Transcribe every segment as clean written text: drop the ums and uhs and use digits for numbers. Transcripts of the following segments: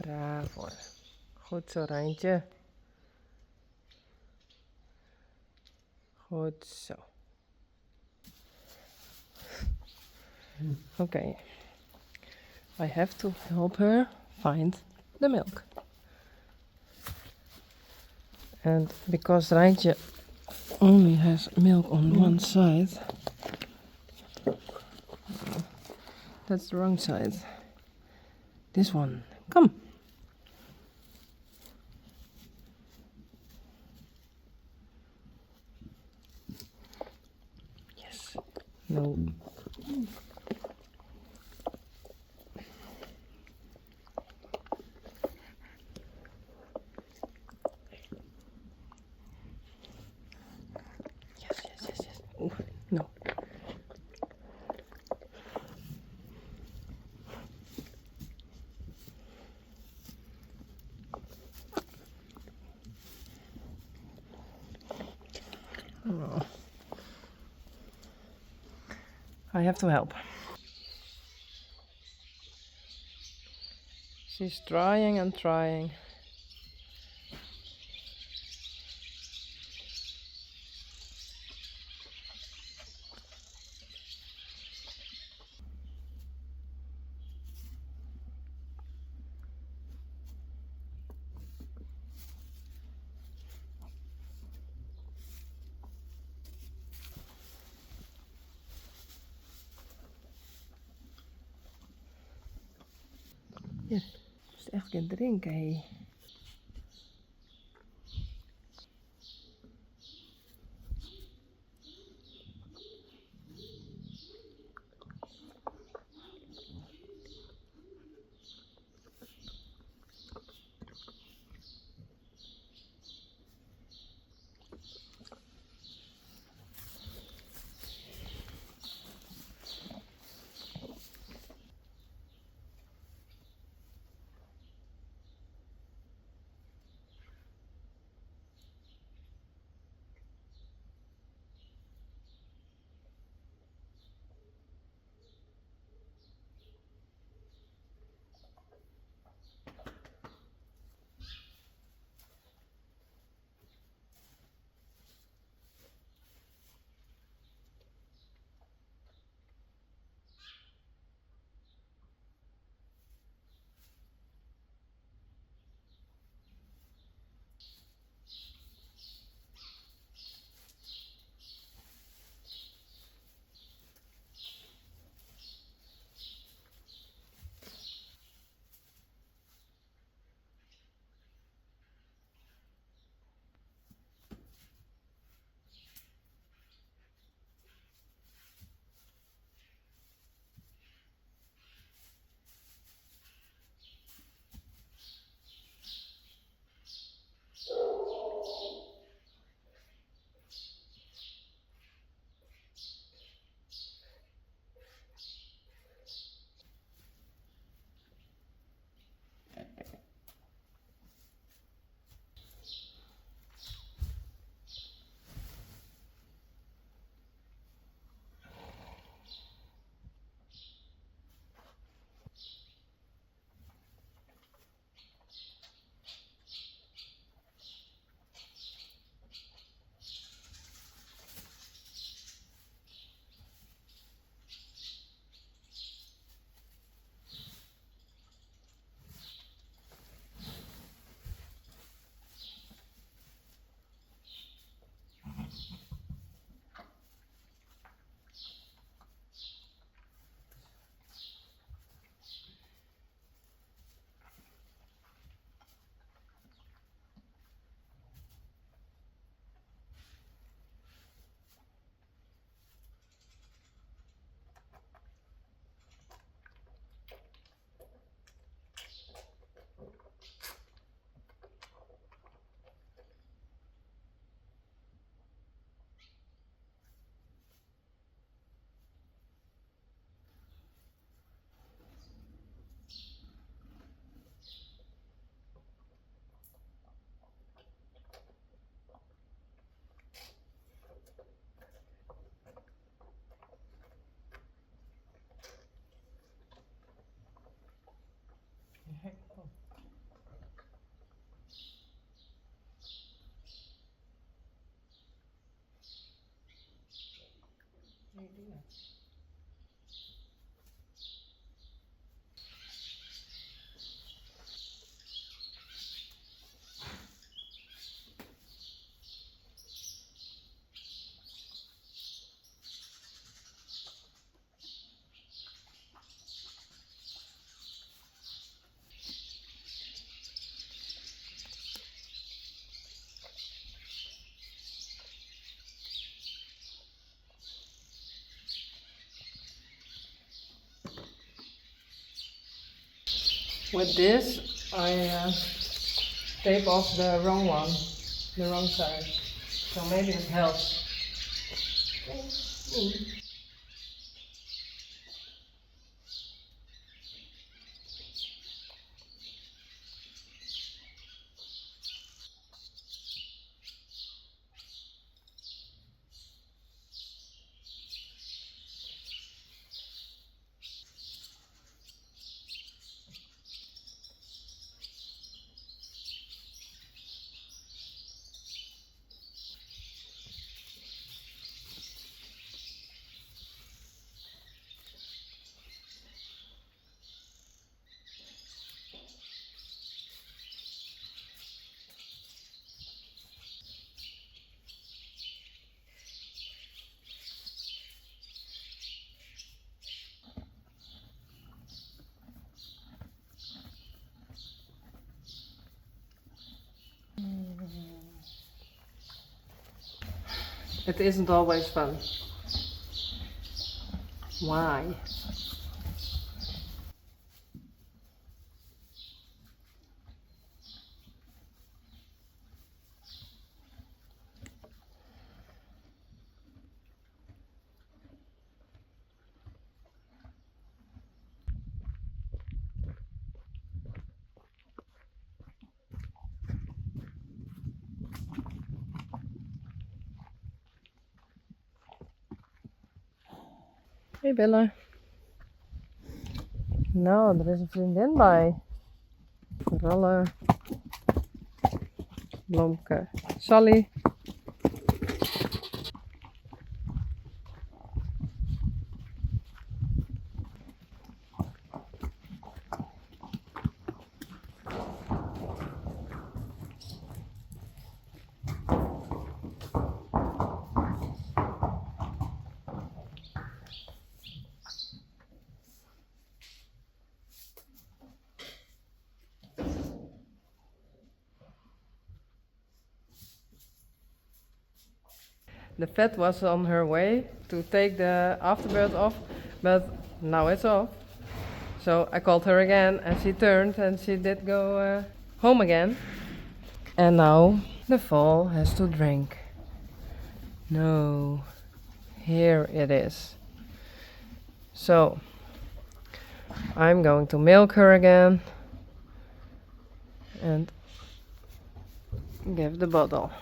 Bravo. Goed zo, Rijntje. Goed zo. Okay. I have to help her find the milk. And because Rijntje only has milk on one side, that's the wrong side. This one. Come. Yes. No. Yes. Oh, no. Oh. I have to help. She's trying and trying. Ja, je moet echt gaan drinken, hé. With this, I tape off the wrong one, the wrong side. So maybe it helps. It isn't always fun. Why? Hey Bella. Nou, er is een vriendin bij. Ralle. Blomke. Sally. The vet was on her way to take the afterbird off, but now it's off. So I called her again and she turned and she did go home again. And now the foal has to drink. No, here it is. So I'm going to milk her again and give the bottle.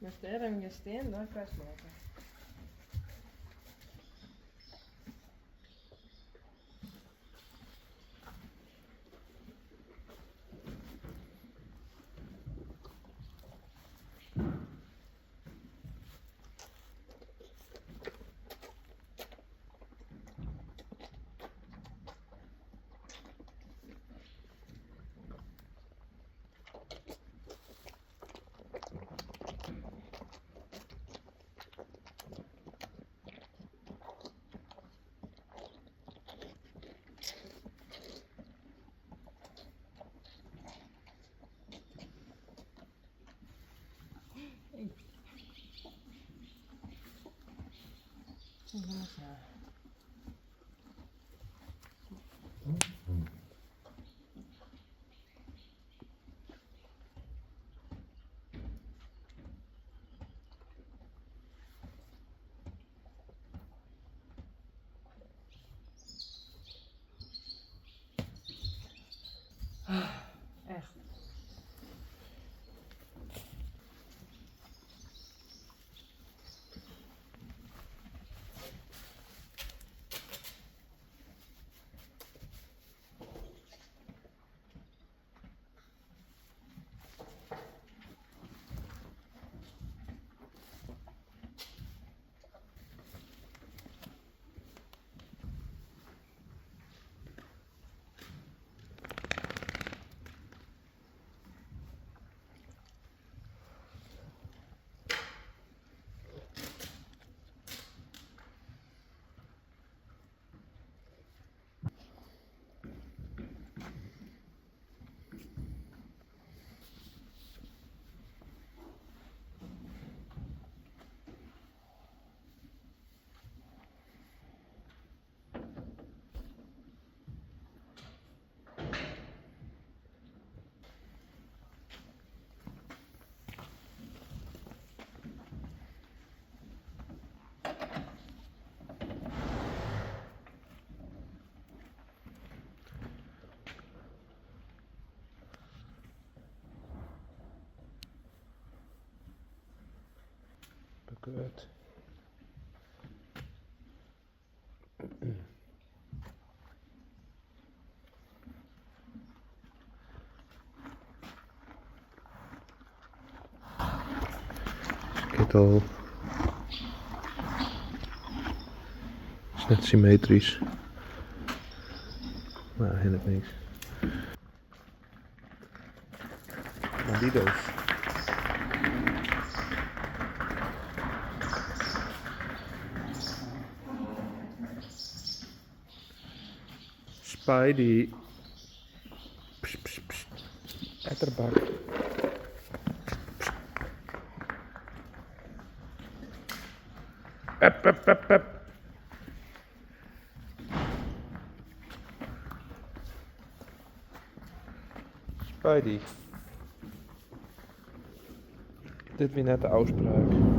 Met der en je steen, dan kan je smaken. Echt. Good. Skittle. Is net symmetrisch. Maar helemaal niks. Bandidos. Spidey. Psst, psst, psst. Etterbak. Up, up, up, up. Spidey. Dit weer net de afspraak.